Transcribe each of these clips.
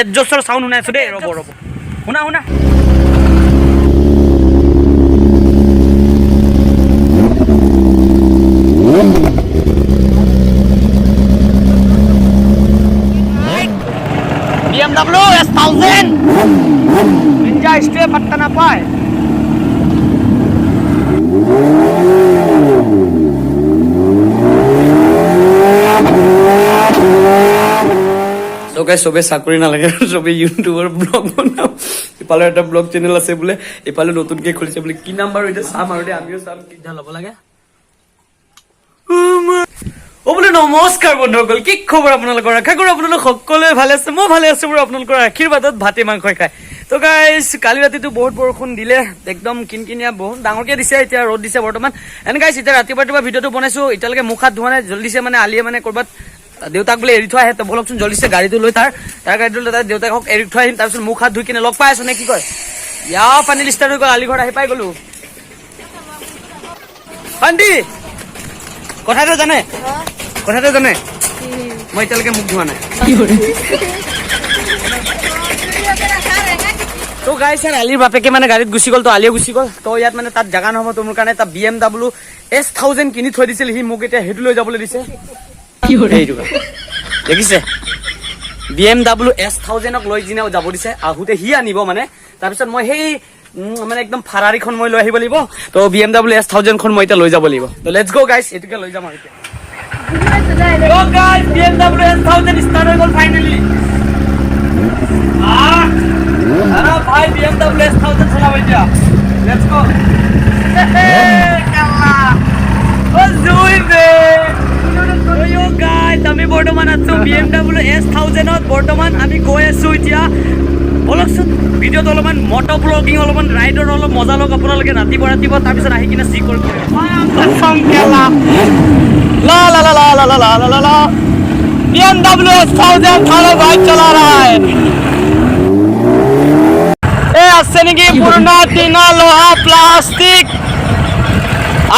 এডজাস্টৰ sound শুনাই আছো দেই ৰব শুনা BMW S1000 Ninja stray patta na paye So guys, sobe sakuri na lage sobe YouTuber blog banao ipale eta blog channel ase bole ipale notun ke kholiche bole ki number hoite sam aru de amio sam ki dha lobo lage ও বলে নমস্কাৰ বন্ধুসকল কি খবৰ আপোনালোকৰ আশা কৰো আপোনালোক সকলোৱে ভালে আছে মই ভালে আছো আৰু আপোনালোকৰ আশীৰ্বাদত ভাতে মাংস খাই তো গাইস কালি ৰাতিটো বহুত বৰষুণ দিলে একদম কিনকিনিয়া বহুত ডাঙৰকে দিছে এতিয়া ৰ'দ দিছে বৰ্তমান এনে গাইস এতিয়া ৰাতিপুৱা ভিডিঅটো বনাইছো এতিয়ালৈকে মুখ হাত ধোৱা নাই জলদিছে মানে আলিয়ে মানে কৰবাত দেউতাক বলে এৰি থোৱা আহে তো বলকচোন জলদিছে গাড়ীটো লৈ তাৰ গাড়ীটো লৈ তাৰ দেউতাকক এৰি থোৱা আহিম তাৰপিছত মুখ হাত ধুই কিনে লগ পাই আছো নে কি কয় ইয়া পানী লিষ্টাৰ হৈ গ'ল আলি ঘৰ আহি পাই গ'লো আন্টি কথাটো জানে মই এতিয়ালৈকে মুখ ধোৱা নাই তো গাইছ আৰু আলিৰ বাপেকে মানে গাড়ীত গুচি গ'ল তো আলিয়ে গুচি গ'ল তো ইয়াত মানে তাত জাগা নহ'ব তো মোৰ কাৰণে এটা BMW S1000 কিনি থৈ দিছিল সি মোক এতিয়া সেইটো লৈ যাবলৈ দিছে দেখিছে BMW S1000ক লৈ যিনাও যাব দিছে আহোতে সি আনিব মানে তাৰপিছত মই সেই মানে একদম ফাৰাৰীখন মই লৈ আহিব লাগিব তো BMW S1000 খন মই এতিয়া লৈ যাব লাগিব তো লেটস গো গাইছ এটোকে লৈ যাম আৰু এতিয়া Yo guys, BMW S1000 start হৈ গ'ল finally আরে ভাই BMW S1000 চলাব এতিয়া লেটস গো কালা ও জুই বে Yo guys, আমি বৰ্তমান আছো BMW S1000 ত বৰ্তমান আমি গৈ আছো এতিয়া বলকচোন ভিডিঅ'টো অলপমান মটো ব্লগিং অলপমান ৰাইডৰ অলপ মজা লওক আপোনালোকে ৰাতিপুৱা তাৰপিছত আহি কিনে সি কৰিব ला ला ला ला ला ला ला ला ला BMW S1000 थाने बाइक चला रहा है ए असनिकी पुराना टीना लोहा प्लास्टिक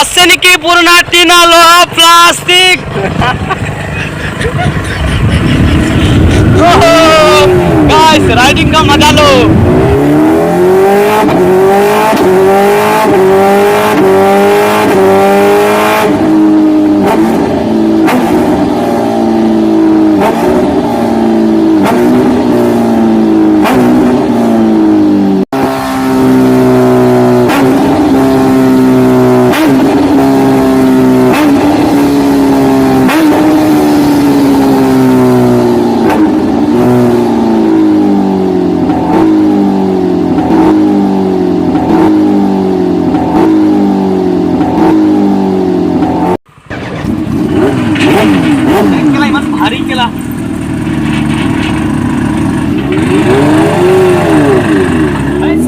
असनिकी पुराना टीना लोहा प्लास्टिक गाइस राइडिंग का मजा लो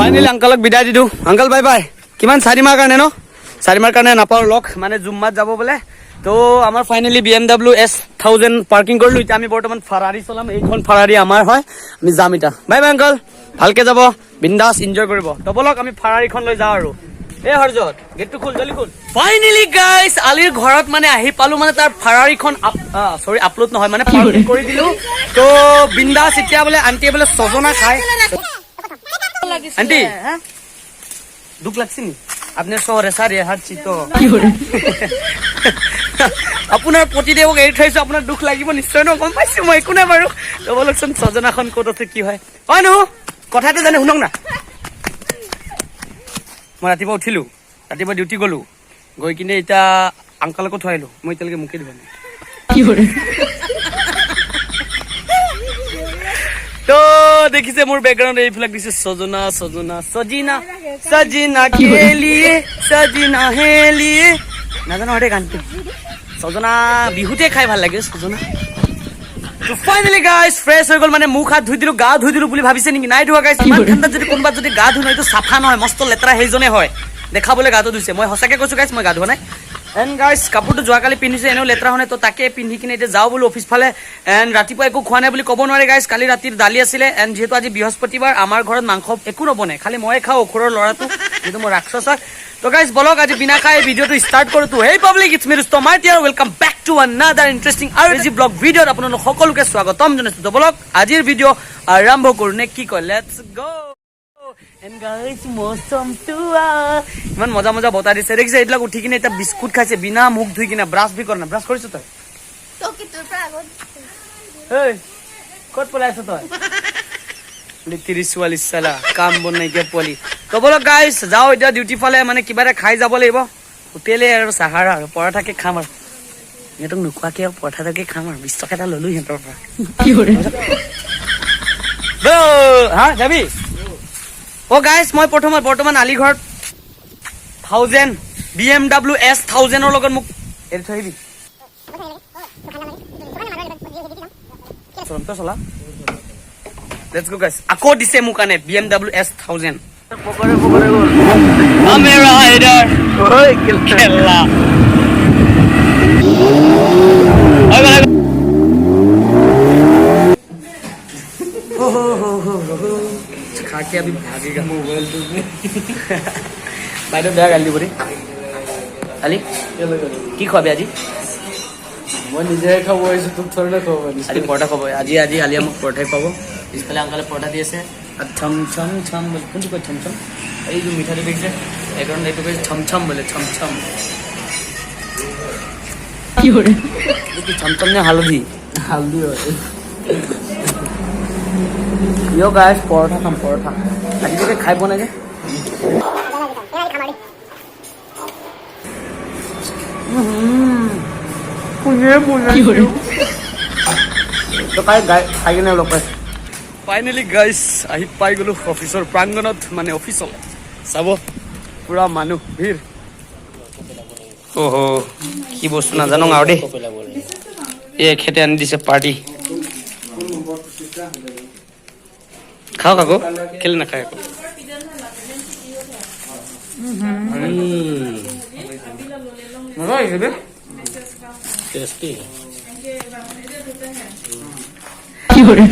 ফাইনালি আংকলক বিদায় দিলো আংকল বাই বাই কিমান 4 মাহ কাৰণে ন 4 মাহ কাৰণে নাপাও লক মানে জুম্মাত যাব বলে তো আমাৰ ফাইনালি BMW S1000 পাৰ্কিং কৰিলো এতিয়া আমি বৰ্তমান ফাৰাৰী চলাম এইখন ফাৰাৰী আমাৰ হয় আমি যাম এটা বাই বাই আংকল ভালকে যাব বিন্দাস এনজয় কৰিব তো বলক আমি ফাৰাৰীখন লৈ যাও আৰু এ হৰজত গেটটো খুল জলদি খুল ফাইনালি গাইস আলিৰ ঘৰত মানে আহি পালো মানে তাৰ ফাৰাৰীখন সৰি আপলোড নহয় মানে পাৰ্কিং কৰি দিলো তো বিন্দাস এতিয়া বলে আন্টি বলে সজনা খায় আন্টি দুখ লাগছে নি আপনি শহরে সারে হাঁটছি তো আপোনাৰ প্ৰতিদেৱক এৰি থৈছো আপোনাৰ দুখ লাগিব নিশ্চয় ন গম পাইছো মই একো নাই বাৰু তো বলকচোন সজনাখন ক'ত আছে কি হয় হয় নো কথাটো জানে শুনক না মই ৰাতিপুৱা উঠিলো ৰাতিপুৱা ডিউটি গলো গৈ কিনে এতিয়া আংকলকো থৈ আহিলো মই এতিয়ালৈকে মুখে দিব নাই কি কৰে তো দেখিছে মোৰ ব্যাকগ্ৰাউন্ড এই ফ্ল্যাগ দিছে সজনা সজনা সজিনা সজিনা কে লিয়ে সজিনা হে লিয়ে নাজানো হৰে গানটো সজনা বিহুতে খাই ভাল লাগে সজনা তো ফাইনালি গাইস ফ্ৰেশ হৈ গল মানে মুখ হাত ধুই দিলো গা ধুই দিলো বুলি ভাবিছে নেকি নাই ধোৱা গাইস ইমান ঠাণ্ডা যদি কোনবা যদি গা ধুই নাই তো সাফা নহয় মস্ত লেতৰা হেজনে হয় দেখাবলৈ গাটো ধুইছে মই হসাকে কৈছো গাইস মই গা ধোৱা নাই এণ্ড গাইজ কাপোৰটো যোৱাকালি পিন্ধিছে এনেও লেতেৰা হোৱা নাই তো তাকে পিন্ধি কিনে এতিয়া যাওঁ বোলো অফিচ ফালে এণ্ড ৰাতিপুৱা একো খোৱা নাই বুলি ক'ব নোৱাৰে গাইজ কালি ৰাতিৰ দালি আছিলে এণ্ড যিহেতু আজি বৃহস্পতিবাৰ আমাৰ ঘৰত মাংস একো নবনে খালি মই খাওঁ অখুৰৰ ল'ৰাটো যিহেতু মই ৰাক্ষস হয় তো গাইজ বলক আজি বিনা খাই ভিডিঅ'টো ষ্টাৰ্ট কৰোঁ তো hey public it's me Rustam Maitiyar welcome back to another interesting আৰু ইজি ব্লগ ভিডিঅ'ত আপোনালোক সকলোকে স্বাগতম জনাইছোঁ তো বলক আজিৰ ভিডিঅ' আৰম্ভ কৰোঁ নে কি কয় লেটছ গ' ইমান মজা মজা বতাহ দিছে দেখিছে এইবিলাক উঠি কিনে এতিয়া বিস্কুট খাইছে বিনা মুখ ধুই কিনে ব্ৰাছ বি কৰা নাই ব্ৰাছ কৰিছ তই ক'ত পলাইছ তই 30-44 চালা কাম বন নাইকিয়া পোৱালি তো বলক গাইজ যাওঁ এতিয়া ডিউটি ফালে মানে কিবা এটা খাই যাব লাগিব হোটেলে আৰু চাহাৰা আৰু পৰঠাকে খাম আৰু সিহঁতক নোখোৱাকে আৰু পৰঠাকে খাম আৰু 20 টকা এটা ল'লো সিহঁতৰ পৰা হা যাবি অ গাইজ মই বৰ্তমান আলিঘৰত 1000 BMW S1000 ৰ লগত মোক এৰি থৈ আহিবি চলা লেটছ গো গাইজ আকৌ দিছে মোক কাৰণে BMW S1000 পকৰে গ'ল আমি ৰাইডাৰ ঐ খেলা खाके अभी भागेगा मोबाइल तो বাইদেউ বেয়া গালি দিব দেই আলি কি খোৱাবি আজি মই নিজে খাব আহিছোঁ তোক থৰে খাব আজি পৰঠা খাব আজি আলিয়া মোক পৰঠাই খুৱাব পিছফালে আংকালে পৰঠা দি আছে ছম ছম ছম বলে কোনটো কয় ছম ছম এই যে মিঠাটো দেখিছে এইকাৰণে এইটো কয় ছম ছম বলে ছম ছম কি কৰে কি ছম ছম নে হালধি হয় ইয় গাইজ পৰঠা খাম পৰঠা আজিলৈকে খাই পোৱা নাই যে খাই কিনে লগ পাইছোঁ ফাইনেলি গাইজ আহি পাই গ'লো অফিচৰ প্ৰাংগণত মানে অফিচলৈ চাব পুৰা মানুহ ভিৰ অহ কি বস্তু নাজানো আৰু দেই এই এখেতে আনি দিছে পাৰ্টি খাওক আকৌ কেলে নাখায় আকৌ মজা আহিছে দে টেষ্টি কি কৰে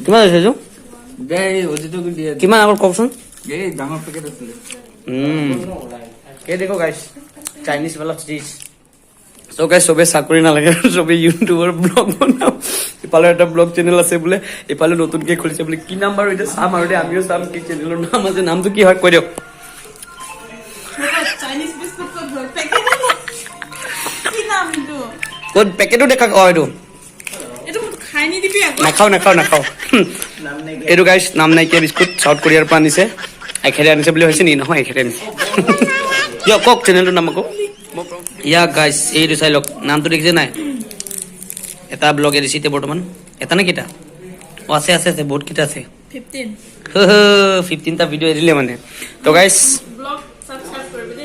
কিমান আছে কিমান আগত কওকচোন ডাঙৰ পেকেট আছিলে এই দেখো গাইছ চাইনিজ वाला চিজ সো গাইছ সবে চাকৰি নালাগে সবে ইউটিউবৰ ব্লগ বনাও ইফালে এটা ব্লগ চেনেল আছে বোলে ইফালে নতুনকে খুলিছে বোলে কি নাম বাৰু এটা চাম আৰু আমিও চাম কি চেনেলৰ নাম আছে নামটো কি হয় কৈ দিয়ক চাইনিজ বিস্কুট কত পেকেট কি নাম ইটো কত পেকেটো দেখা এইটো এটো খাই নি দিবি নাখাও এইটো গাইছ নাম নাইকিয়া বিস্কুট সাউথ কোৰিয়াৰ পৰা আনিছে এখেতে আনিছে বুলি হৈছে নি নহয় এখেতে আনিছে ইয় কক চেনেলটোৰ নাম আকৌ ইয়া গাইছ এইটো চাই লওক নামটো দেখিছে নাই এটা ব্লগ এৰিছে এতিয়া বৰ্তমান এটা নে কেইটা অ আছে বহুত কেইটা আছে 15টা ভিডিঅ' এৰিলে মানে তো গাইছ ব্লগ সাবস্ক্ৰাইব কৰিবি দে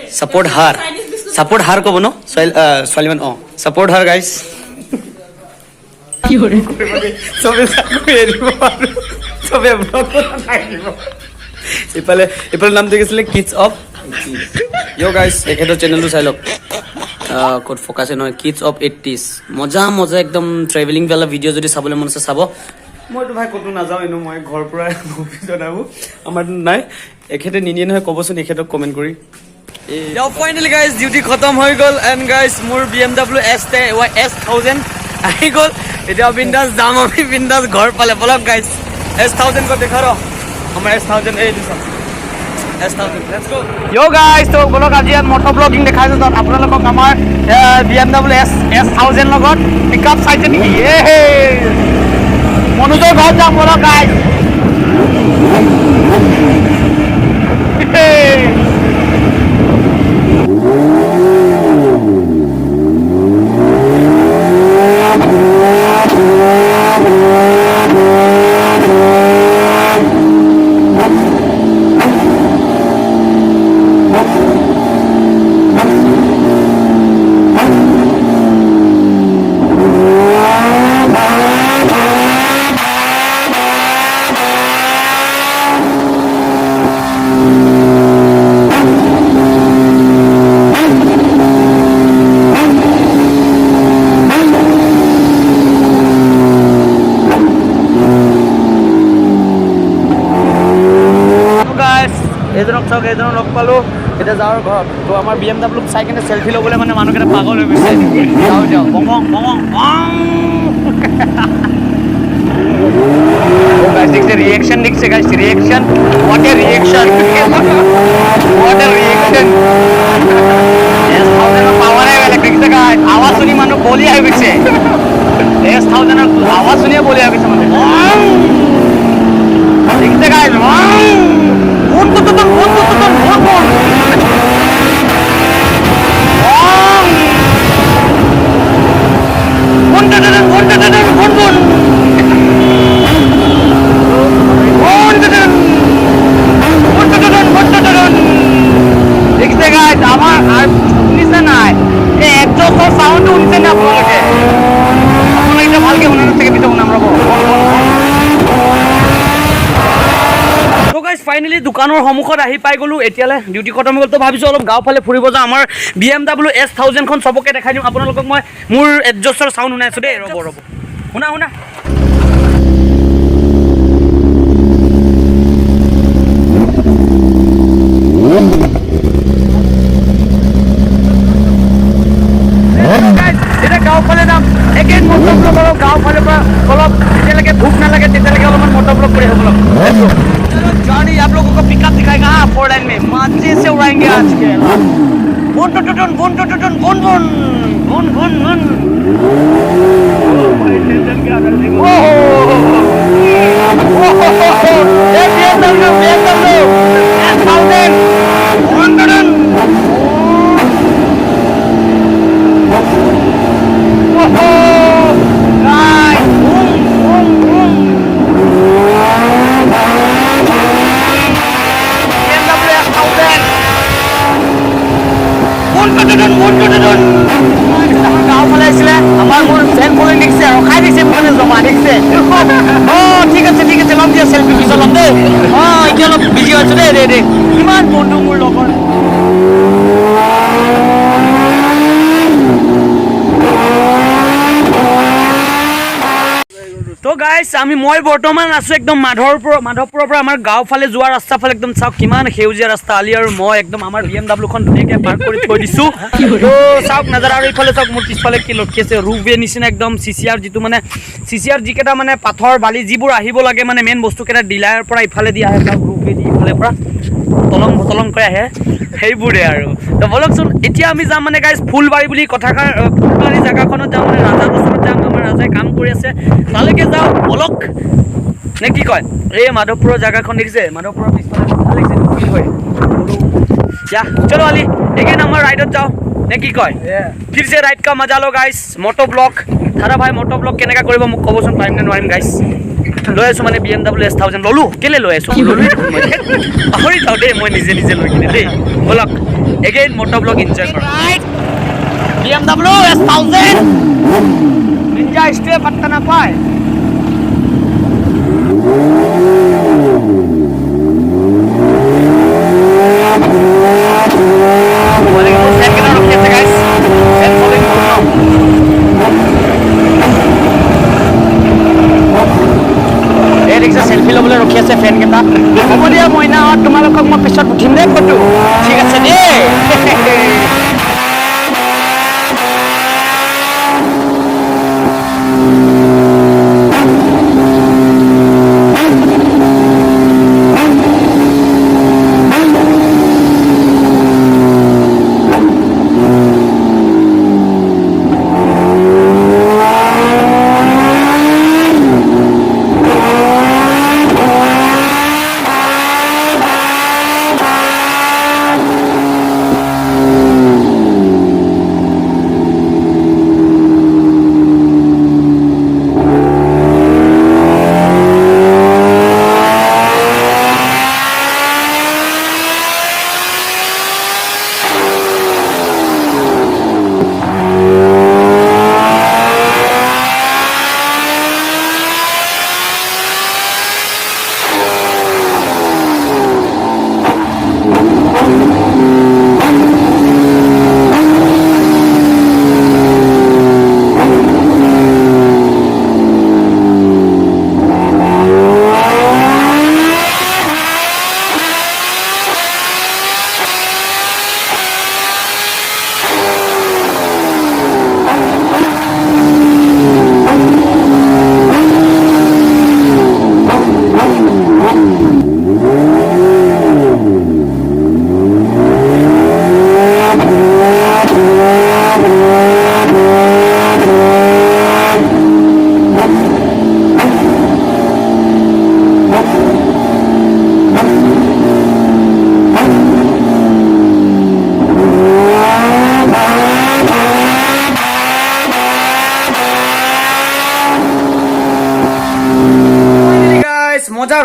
সাপোৰ্ট হাৰ ক'ব ন ছোৱালীমান অ সাপোৰ্ট হাৰ গাইছ কি কৰে চবে এৰিব আৰু চবে ব্লগ নাহিব ইফালে নাম দেখিছিলে কিডছ অফ ইয় গাইছ এখেতৰ চেনেলটো চাই লওক ক'ত ফ'কাছে নহয় কিডছ অফ 80s মজা একদম ট্ৰেভেলিং वाला ভিডিঅ' যদি চাবলৈ মন আছে চাব মইতো ভাই ক'তো নাযাওঁ এনো মই ঘৰৰ পৰা অফিচত আহোঁ আমাৰতো নাই এখেতে নিনিয়ে নহয় ক'বচোন এখেতক কমেণ্ট কৰি ফাইনেলি গাইজ ডিউটি খতম হৈ গ'ল এণ্ড গাইজ মোৰ BMW S1000 আহি গ'ল এতিয়া বিন্দাস যাম আমি বিন্দাস ঘৰ পালে বলক গাইজ S1000 को देखा रहो हमारे S1000 ए दिसा S1000 let's go yo guys तो बोलक আজি মটো ব্লগিং দেখাইছো তো আপোনালোকক আমাৰ BMW S1000 লগত পিকআপ চাইছে নেকি এ মনোজৰ ঘৰত যাম বলক গাইস এইজনক চাওক, এইজনক লগ পালোঁ এতিয়া যাওঁ ঘৰত। তো আমাৰ BMW চাই কিনে চেল্ফি ল'বলৈ মানে মানুহকেইটা পাগল হৈ গৈছে। যাওঁ বং বং বং বং। Oh guys, দেখছে রিঅ্যাকশন দেখছে guys, reaction, what a reaction, what a reaction. S1000 পাওয়ার है वाले দেখছে guys, आवाज सुनी मानो बोली है पीछे। S1000 आवाज सुनिए बोली है पीछे मानो দেখছে guys, बोल तो দেখতে গাইজ আমার আর শুনিছে নাই এই একজোস্টর সাউন্ড শুনিছে না আপনারা এটা ভালকে মনে থেকে পিছনে আমরা তো গাইজ ফাইনেলি দোকানৰ সন্মুখত আহি পাই গ'লোঁ। এতিয়ালৈ ডিউটি খতম হৈ গ'ল। তো ভাবিছোঁ অলপ গাঁওফালে ফুৰিব যাওঁ। আমাৰ BMW S1000খন চবকে দেখাই দিম আপোনালোকক। মই মোৰ এডজাষ্টৰ চাউণ্ড শুনাই আছোঁ দেই। ৰ'ব শুনা এতিয়া গাঁওফালে যাম। একেই মটৰ ব্লক অলপ গাঁওফালৰ পৰা অলপ যেতিয়ালৈকে ভোক নালাগে তেতিয়ালৈকে অলপমান মটৰ ব্লক কৰি হ'ব অলপ। गाड़ी आप लोगों को पिकअप दिखाएगा 4 लाइन में मजे से उड़ाएंगे आज के। बोन গাঁওফালে আছিলে আমাৰ মোৰ ফেন ফলোইং দেখিছে আৰু খাই দিছে মানে জমা দেখিছে। ঠিক আছে ল'ম দিয়া চেল্ফি পিছত ল'ম দেই। এতিয়া অলপ বিজি হৈছোঁ দেই। কিমান বন্ধু মোৰ লগৰ। তো গাইজ মই বৰ্তমান আছোঁ একদম মাধৱপুৰৰ পৰা আমাৰ গাঁওফালে যোৱা ৰাস্তাৰ ফালে। একদম চাওক কিমান সেউজীয়া ৰাস্তা। আলি আৰু মই একদম আমাৰ BMWখন ধুনীয়াকৈ পাৰ্ক কৰি থৈ দিছোঁ। তো চাওক নাজাৰা আৰু এইফালে চাওক মোৰ পিছফালে কি লক্ষী আছে ৰুফৱে নিচিনা একদম CCR যিটো মানে CCR যিকেইটা মানে পাথৰ বালি যিবোৰ আহিব লাগে মানে মেইন বস্তুকেইটা ডিলাৰৰ পৰা ইফালে দি আহে। চাওক ৰুফৱে দি ইফালে পৰা তলং কৰি আহে সেইবোৰে আৰু। তো বলকচোন এতিয়া আমি যাম মানে গাইজ ফুলবাৰী বুলি কথাষাৰ ফুলবাৰী জেগাখনত যাম মানে ৰাজাৰ ওচৰত যাম। আমাৰ ৰাজাই কাম কৰি আছে তালৈকে যাওঁ বলক নে কি কয়। এই মাধৱপুৰৰ জেগাখন দেখিছে মাধৱপুৰৰ পিছফালে ভাল লাগিছে ফিল হয়। চলো আলি এগেইন আমাৰ ৰাইডত যাওঁ নে কি কয়। ফিৰ সে ৰাইড কা মজা লো গাইজ। মটো ব্লগ দাদা ভাই মটো ব্লগ কেনেকৈ কৰিব মোক ক'বচোন পাৰিম নে নোৱাৰিম গাইজ। লৈ আছোঁ মানে BMW S1000 ল'লোঁ। কেলৈ লৈ আছোঁ পাহৰি যাওঁ দেই মই নিজে লৈ কিনে দেই। বলক এগেইন মটো ব্লগ এনজয় কৰক। BMW S1000 নিঞ্জা স্টে পাত্তা নাপায়। চেল্ফি ল'বলৈ ৰখি আছে ফ্ৰেণ্ডকেইটা। হ'ব দিয়া মইনা তোমালোকক মই পিছত উঠিম দেই ফটো। ঠিক আছে দেই।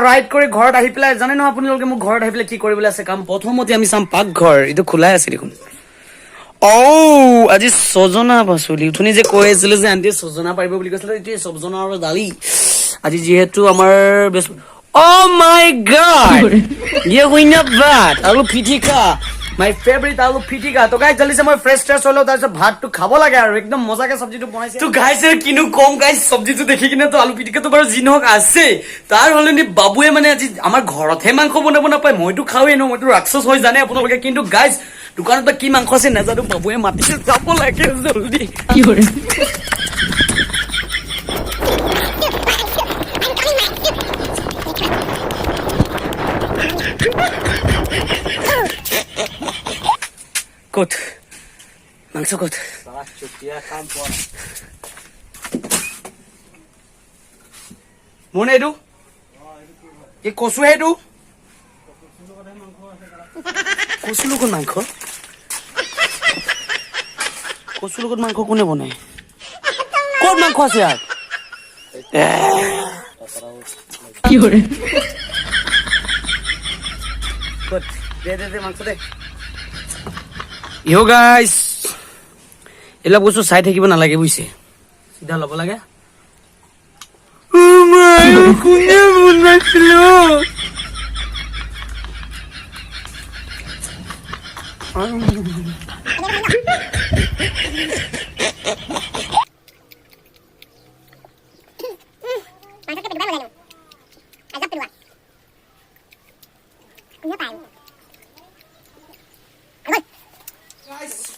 ৰাইড কৰি ঘৰত আহি পেলাই জানে নহয় আপোনালোকে মোক ঘৰত আহি পেলাই কি কৰিবলৈ আছে কাম প্ৰথমতে আমি চাম পাকঘৰ এইটো খোলাই আছে দেখোন আজি ছজনা পাচলি উঠনি যে কৈ আছিলে যে আন্টিয়ে ছজনা পাৰিব বুলি কৈছিলে এতিয়া ছজনা আৰু দালি আজি যিহেতু আমাৰ Oh my god! ये हुई ना बात आलू पिटिका माय फेवरेट आलू पिटिका तो गाइस जल्दी से मैं फ्रेश হলো তাৰ পিছত ভাতটো খাব লাগে আৰু একদম মজাকে সবজিটো বনাইছে তো গাইস কিনো কম গাইস সবজিটো দেখি কিনে তো আলু পিটিকাটো বাৰু জিনহক আছে তাৰ হলেনি বাবুৱে মানে আজি আমাৰ ঘৰতহে মাংস বনাব নাপায় মইতো খাওৱে ন মইতো ৰাক্ষস হৈ জানে আপোনালোকে কিন্তু গাইস দোকানত কি মাংস আছে নাজানো বাবুৱে মাতিছে যাব লাগে জলদি কি কৰে Kot. Mangso kot. Salah cutia kampung. Mone edu? Ye kosu edu? Kosu logot mangko? Kosu logot mangko kone bonai? Kot mangko ase yaar? Ki hore? Kot. De mangso de. Yo guys এলা বস্তু চাই থাকিব নালাগে বুইছে সিধা লব লাগে ও মাই কোনে বনাইছিল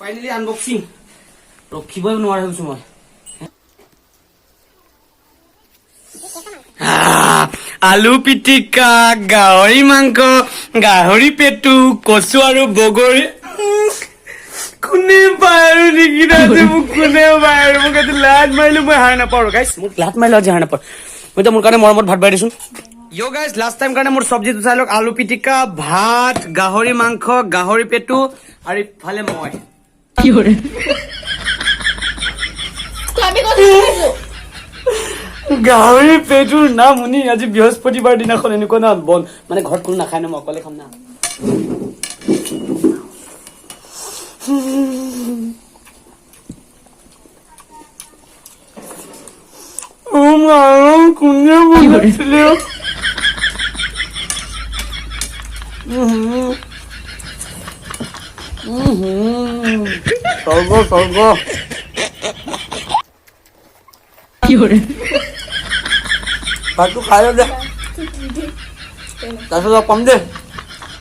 Finally unboxing. ৰখিবই নোৱাৰা হৈছো মই আলু পিটিকা গাহৰি মাংস গাহৰি পেটু কচু আৰু বগৰী কোনে পাৰো নেকি ৰাতে মোক কোনে পাৰো মোক আজি লাট মাৰিলো মই হাৰ নাপাওঁ গাইছ মোক লাট মাৰিলো আজি হাৰ নাপাওঁ মই তো মোৰ কাৰণে মৰমত ভাত বাঢ়ি দিছো Yo guys, last time কাৰণে মোৰ সবজি চাই লওক আলু পিটিকা ভাত গাহৰি মাংস গাহৰি পেটু আৰু ইফালে মই কি কৰে গাহৰি পেটুৰ নাম শুনি আজি বৃহস্পতিবাৰ দিনাখন এনেকুৱা না বন মানে ঘৰত কোনো নাখায় না মই অকলে খাম না কোনে বনাইছিল স্বৰ্গ কি কৰে ভাতটো খাই দে তাৰপিছত কম দে